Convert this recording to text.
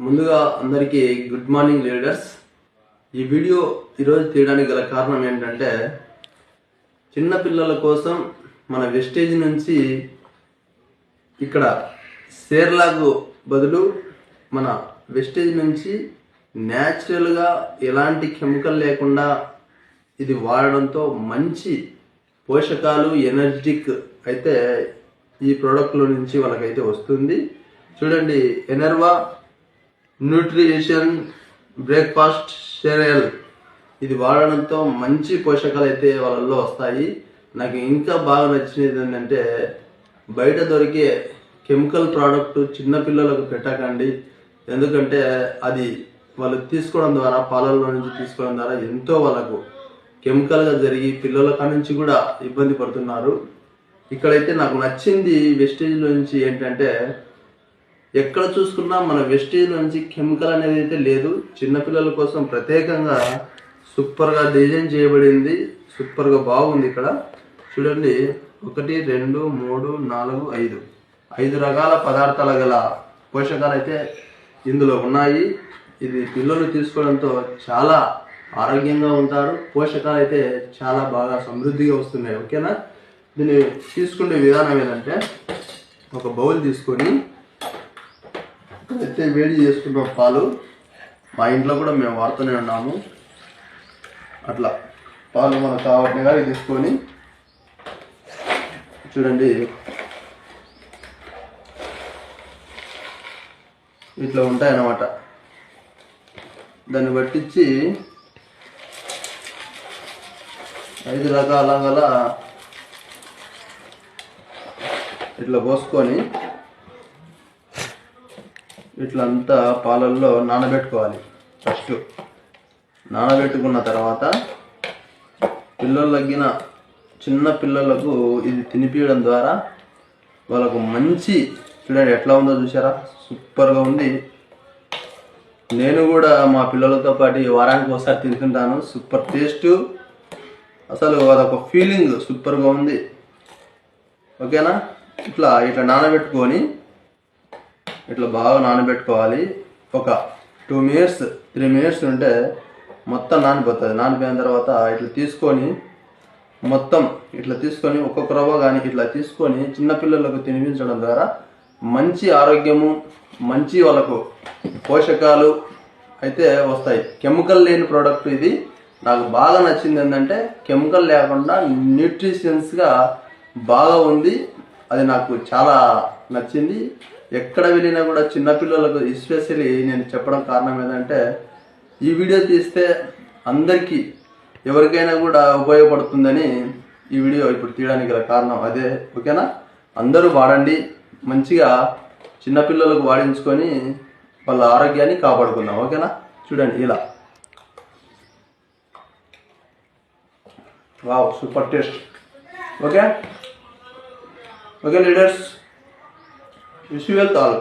ముందుగా అందరికీ good morning leaders. ఈ వీడియో ఈరోజు తీయడానికి గల కారణం ఏంటంటే, చిన్న పిల్లల కోసం మన వెస్టేజ్ నుంచి ఇక్కడ సేర్లాగు బదులు మన వెస్టేజ్ నుంచి న్యాచురల్గా ఎలాంటి కెమికల్ లేకుండా ఇది వాడడంతో మంచి పోషకాలు ఎనర్జిటిక్ అయితే ఈ ప్రోడక్ట్లో నుంచి వాళ్ళకైతే వస్తుంది. చూడండి, ఎనర్వా న్యూట్రిషన్ బ్రేక్ఫాస్ట్ సిరియల్ ఇది వాడడంతో మంచి పోషకాలు అయితే వాళ్ళల్లో వస్తాయి. నాకు ఇంకా బాగా నచ్చినది ఏంటంటే, బయట దొరికే కెమికల్ ప్రోడక్ట్ చిన్నపిల్లలకు పెట్టకండి. ఎందుకంటే అది వాళ్ళు తీసుకోవడం ద్వారా, పాలల్లో నుంచి తీసుకోవడం ద్వారా ఎంతో వాళ్ళకు కెమికల్గా జరిగి పిల్లల కాడ నుంచి కూడా ఇబ్బంది పడుతున్నారు. ఇక్కడైతే నాకు నచ్చింది వెస్టేజ్లో నుంచి ఏంటంటే, ఎక్కడ చూసుకున్నా మన వెస్టేజ్ నుంచి కెమికల్ అనేది అయితే లేదు. చిన్నపిల్లల కోసం ప్రత్యేకంగా సూపర్గా డిజైన్ చేయబడింది, సూపర్గా బాగుంది. ఇక్కడ చూడండి, 1 2 3 4 5 రకాల పదార్థాల గల పోషకాలు అయితే ఇందులో ఉన్నాయి. ఇది పిల్లలు తీసుకోవడంతో చాలా ఆరోగ్యంగా ఉంటారు. పోషకాలు అయితే చాలా బాగా సమృద్ధిగా వస్తున్నాయి. ఓకేనా? దీన్ని తీసుకునే విధానం ఏంటంటే, ఒక బౌల్ తీసుకొని అయితే వేడి చేసుకున్న పాలు, మా ఇంట్లో కూడా మేము వాడుతూనే ఉన్నాము. అట్లా పాలు మనకు కావాల్సినగా తీసుకొని, చూడండి ఇట్లా ఉంటాయన్నమాట. దాన్ని పట్టించి 5 రకాల గల ఇట్లా పోసుకొని ఇట్లా అంతా పాలల్లో నానబెట్టుకోవాలి. ఫస్ట్ నానబెట్టుకున్న తర్వాత పిల్లలు తగ్గిన చిన్న పిల్లలకు ఇది తినిపించడం ద్వారా వాళ్ళకు మంచి, చూడండి ఎట్లా ఉందో చూసారా, సూపర్గా ఉంది. నేను కూడా మా పిల్లలతో పాటు వారానికి ఒకసారి తింటుంటాను. సూపర్ టేస్ట్, అసలు అదొక ఫీలింగ్ సూపర్గా ఉంది. ఓకేనా? ఇట్లా నానబెట్టుకొని ఇట్లా బాగా నానబెట్టుకోవాలి. ఒక 2 minutes 3 minutes ఉంటే మొత్తం నానిపోతుంది. నానిపోయిన తర్వాత ఇట్లా తీసుకొని, మొత్తం ఇట్లా తీసుకొని ఒక్కొక్క రవ్వ కానీ ఇట్లా తీసుకొని చిన్నపిల్లలకు తినిపించడం ద్వారా మంచి ఆరోగ్యము, మంచి వాళ్ళకు పోషకాలు అయితే వస్తాయి. కెమికల్ లేని ప్రోడక్ట్ ఇది. నాకు బాగా నచ్చింది ఏంటంటే, కెమికల్ లేకుండా న్యూట్రిషన్స్గా బాగా ఉంది. అది నాకు చాలా నచ్చింది. ఎక్కడ వెళ్ళినా కూడా చిన్నపిల్లలకు ఎస్పెషల్లీ నేను చెప్పడం కారణం ఏంటంటే, ఈ వీడియో తీస్తే అందరికీ ఎవరికైనా కూడా ఉపయోగపడుతుందని ఈ వీడియో ఇప్పుడు తీయడానికి గల కారణం అదే. ఓకేనా? అందరూ వాడండి, మంచిగా చిన్నపిల్లలకు వాడించుకొని వాళ్ళ ఆరోగ్యాన్ని కాపాడుకుందాం. ఓకేనా? చూడండి ఇలా, wow, super taste. Okay leaders, wish you wealth all.